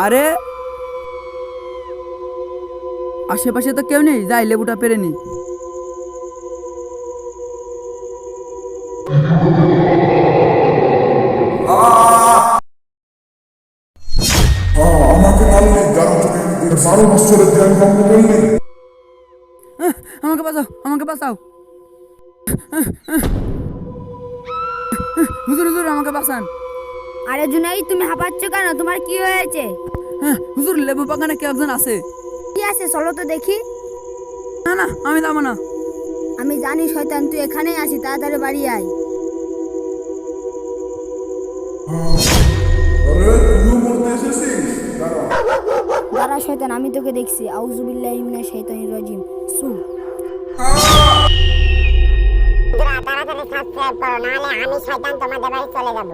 আরে আশেপাশে তো কেউ নেই, যাই লেবুটা পেরে নি। আমাকে মারলি, যারা তোকে 12 বছরের ধ্যান ভঙ্গ করলি। আমাকে বাঁচাও, আমাকে বাঁচাও। হুজুর হুজুর আমাকে বাঁচান। আরে জুনাই, তুমি হাঁপাচ্ছ কেন? তোমার কি হয়েছে? হুজুর লেবু বাগানে কেউ একজন আছে। কি আছে চলো তো দেখি। না না, আমি যাবো না। আমি জানি শয়তান, তুই এখানেই আসি, তাড়াতাড়ি বাড়ি আয়। আরে তুইও মরতে এসেছিস? দাঁড়া। দাঁড়া শয়তান, আমি তোকে দেখছি। আউযুবিল্লাহি মিনাশ শাইতানির রাজিম। সু তাড়াতাড়ি সাবস্ক্রাইব করো, নাহলে আমি শয়তান তোমাদের বাড়ি চলে যাব।